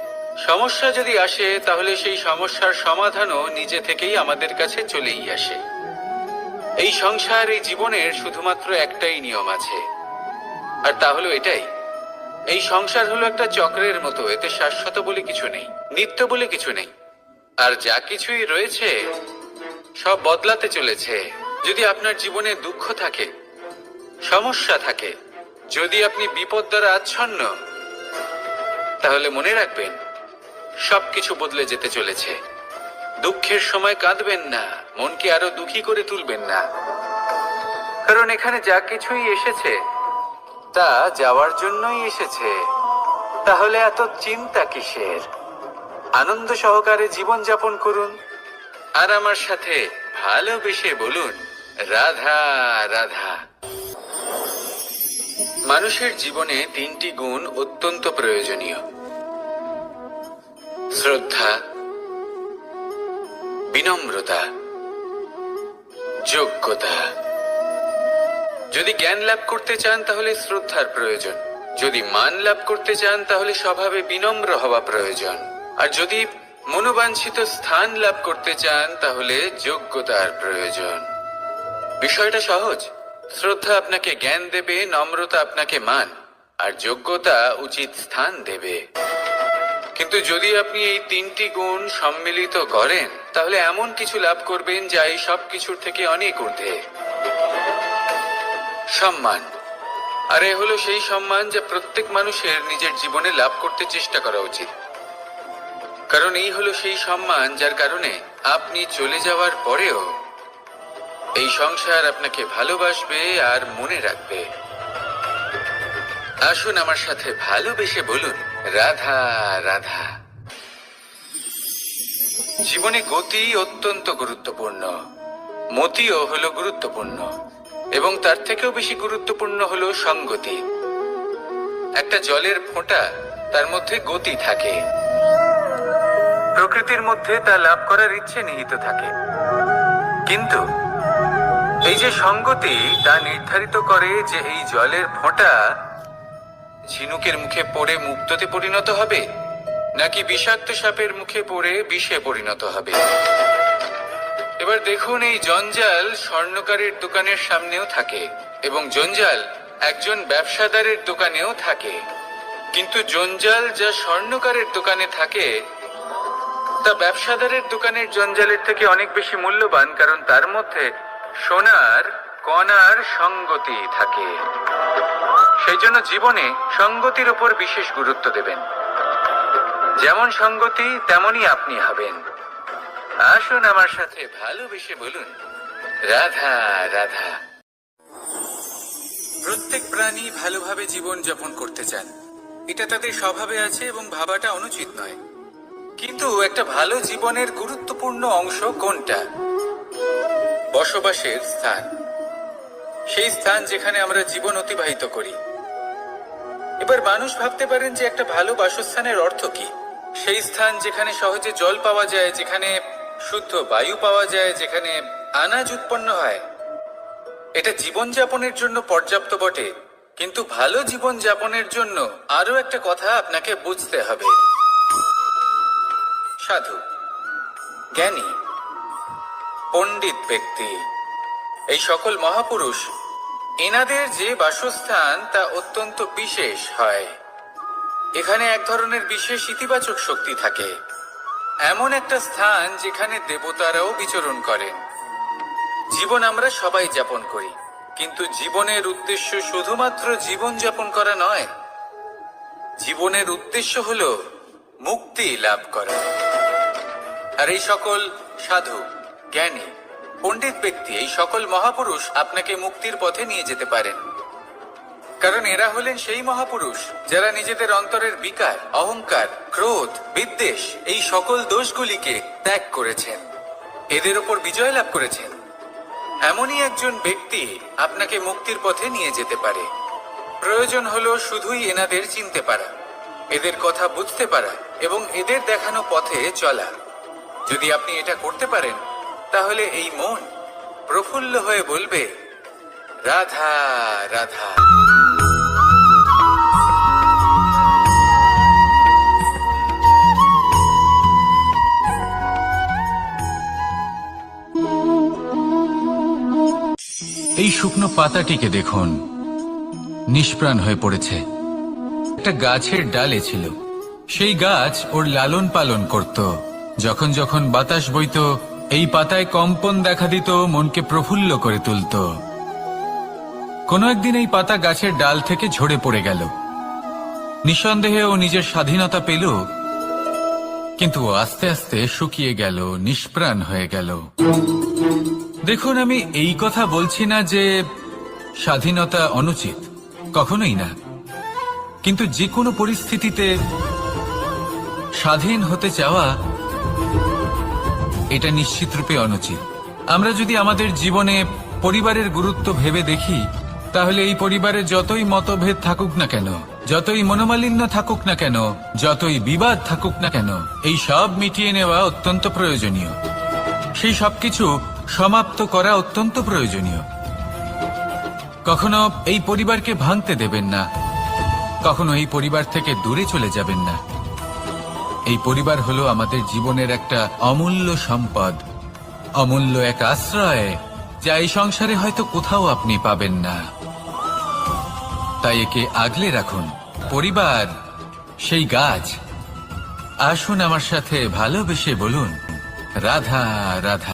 সমস্যা যদি আসে, তাহলে সেই সমস্যার সমাধানও নিজে থেকেই আমাদের কাছে চলেই আসে। এই সংসার, এই জীবনের শুধুমাত্র একটাই নিয়ম আছে, আর তা হলো এটাই, এই সংসার হলো একটা চক্রের মতো। এতে শাশ্বত বলে কিছু নেই, নিত্য বলে কিছু নেই, আর যা কিছুই রয়েছে সব বদলাতে চলেছে। যদি আপনার জীবনে দুঃখ থাকে, সমস্যা থাকে, যদি আপনি বিপদ দ্বারা আচ্ছন্ন, তাহলে মনে রাখবেন, সবকিছু বদলে যেতে চলেছে। দুঃখের সময় কাঁদবেন না, মনকে আরো দুঃখী করে তুলবেন না, কারণ এখানে যা কিছুই এসেছে তা যাওয়ার জন্যই এসেছে। তাহলে এত চিন্তা কিসের? আনন্দ সহকারে জীবন যাপন করুন, আর আমার সাথে ভালোবেসে বলুন, রাধা রাধা। মানুষের জীবনে তিনটি গুণ অত্যন্ত প্রয়োজনীয়: শ্রদ্ধা, বিনম্রতা, যোগ্যতা। যদি জ্ঞান লাভ করতে চান, তাহলে শ্রদ্ধার প্রয়োজন। যদি মান লাভ করতে চান, তাহলে স্বভাবে বিনম্র হওয়া প্রয়োজন। আর যদি মনোবাঞ্ছিত স্থান লাভ করতে চান, তাহলে যোগ্যতার প্রয়োজন। বিষয়টা সহজ। শ্রদ্ধা আপনাকে জ্ঞান দেবে, নম্রতা আপনাকে মান, আর যোগ্যতা উচিত স্থান দেবে। কিন্তু যদি আপনি এই তিনটি গুণ সম্মিলিত করেন তাহলে এমন কিছু লাভ করবেন যা এই সব কিছুর থেকে অনেক ঊর্ধ্বে। সম্মান। আর এ হলো সেই সম্মান যা প্রত্যেক মানুষের নিজের জীবনে লাভ করতে চেষ্টা করা উচিত, কারণ এই হলো সেই সম্মান যার কারণে আপনি চলে যাওয়ার পরেও এই সংসার আপনাকে ভালোবাসবে আর মনে রাখবে। আসুন আমার সাথে ভালোবেসে বলুন, রাধা রাধা। জীবনে গতি অত্যন্ত গুরুত্বপূর্ণ, মতিও হলো গুরুত্বপূর্ণ, এবং তার থেকেও বেশি গুরুত্বপূর্ণ হলো সঙ্গতি। একটা জলের ফোঁটা, তার মধ্যে গতি থাকে, প্রকৃতির মধ্যে তা লাভ করার ইচ্ছে নিহিত থাকে, কিন্তু এই যে সঙ্গতি তা নির্ধারিত করে যে এই জলের ফোঁটা ঝিনুকের মুখে পড়ে মুক্ততে পরিণত হবে নাকি বিষাক্ত সাপের মুখে পড়ে বিষে পরিণত হবে। এবার দেখুন, এই জঞ্জাল স্বর্ণকারের দোকানের সামনেও থাকে এবং জঞ্জাল একজন ব্যবসাদারের দোকানেও থাকে, কিন্তু জঞ্জাল যা স্বর্ণকারের দোকানে থাকে তা ব্যবসাদারের দোকানের জঞ্জালের থেকে অনেক বেশি মূল্যবান, কারণ তার মধ্যে সোনার কণার সঙ্গতি থাকে। সেই জন্য জীবনে সঙ্গতির উপর বিশেষ গুরুত্ব দেবেন। যেমন সঙ্গতি তেমনই আপনি হবেন। আসুন আমার সাথে ভালোবেসে বলুন, রাধা রাধা। প্রত্যেক প্রাণী ভালোভাবে জীবন যাপন করতে চান, এটা তাদের স্বভাবে আছে এবং ভাবাটা অনুচিত নয়। কিন্তু একটা ভালো জীবনের গুরুত্বপূর্ণ অংশ কোনটা? বসবাসের স্থান, সেই স্থান যেখানে আমরা জীবন অতিবাহিত করি। এবার মানুষ ভাবতে পারেন যে একটা ভালো বাসস্থানের অর্থ কি? সেই স্থান যেখানে সহজে জল পাওয়া যায়, যেখানে শুদ্ধ বায়ু পাওয়া যায়, যেখানে আনাজ উৎপন্ন হয়। এটা জীবনযাপনের জন্য পর্যাপ্ত বটে, কিন্তু ভালো জীবন যাপনের জন্য আরো একটা কথা আপনাকে বুঝতে হবে। সাধু, জ্ঞানী, পণ্ডিত ব্যক্তি, এই সকল মহাপুরুষ, এনাদের যে বাসস্থান তা অত্যন্ত বিশেষ হয়। এখানে এক ধরনের বিশেষ ইতিবাচক শক্তি থাকে, এমন একটা স্থান যেখানে দেবতারাও বিচরণ করেন। জীবন আমরা সবাই যাপন করি, কিন্তু জীবনের উদ্দেশ্য শুধুমাত্র জীবন যাপন করা নয়। জীবনের উদ্দেশ্য হলো মুক্তি লাভ করা। আর এই সকল সাধু, জ্ঞানী, পণ্ডিত ব্যক্তি, এই সকল মহাপুরুষ আপনাকে মুক্তির পথে নিয়ে যেতে পারেন, কারণ এরা হলেন সেই মহাপুরুষ যারা নিজেদের অন্তরের বিকার, অহংকার, ক্রোধ, বিদ্বেষ, এই সকল দোষগুলিকে ত্যাগ করেছেন, এদের ওপর বিজয় লাভ করেছেন। এমনই একজন ব্যক্তি আপনাকে মুক্তির পথে নিয়ে যেতে পারে। প্রয়োজন হলো শুধুই এনাদের চিনতে পারা, এদের কথা বুঝতে পারা এবং এদের দেখানো পথে চলা। যদি আপনি এটা করতে পারেন তাহলে এই মন প্রফুল্ল হয়ে বলবে, রাধা রাধা। এই শুকনো পাতাটিকে দেখুন, নিষ্প্রাণ হয়ে পড়েছে। একটা গাছের ডালে ছিল, সেই গাছ ওর লালন পালন করত। যখন যখন বাতাস বইত, এই পাতায় কম্পন দেখা দিত, মনকে প্রফুল্ল করে তুলত। কোনো একদিন এই পাতা গাছের ডাল থেকে ঝরে পড়ে গেল। নিঃসন্দেহে ও নিজের স্বাধীনতা পেল, কিন্তু আস্তে আস্তে শুকিয়ে গেল, নিষ্প্রাণ হয়ে গেল। দেখুন, আমি এই কথা বলছি না যে স্বাধীনতা অনুচিত, কখনোই না, কিন্তু যে কোনো পরিস্থিতিতে স্বাধীন হতে চাওয়া এটা নিশ্চিত রূপে অনুচিত। আমরা যদি আমাদের জীবনে পরিবারের গুরুত্ব ভেবে দেখি, তাহলে এই পরিবারে যতই মতভেদ থাকুক না কেন, যতই মনোমালিন্য থাকুক না কেন, যতই বিবাদ থাকুক না কেন, এই সব মিটিয়ে নেওয়া অত্যন্ত প্রয়োজনীয়। সেই সবকিছু সমাপ্ত করা অত্যন্ত প্রয়োজনীয়। কখনো এই পরিবারকে ভাঙতে দেবেন না, কখনো এই পরিবার থেকে দূরে চলে যাবেন না। এই পরিবার হলো আমাদের জীবনের একটা অমূল্য সম্পদ, অমূল্য এক আশ্রয়, যা এই সংসারে হয়তো কোথাও আপনি পাবেন না। তাই একে আগলে রাখুন। পরিবার সেই গাছ আসুন আমার সাথে ভালোবেসে বলুন রাধা রাধা।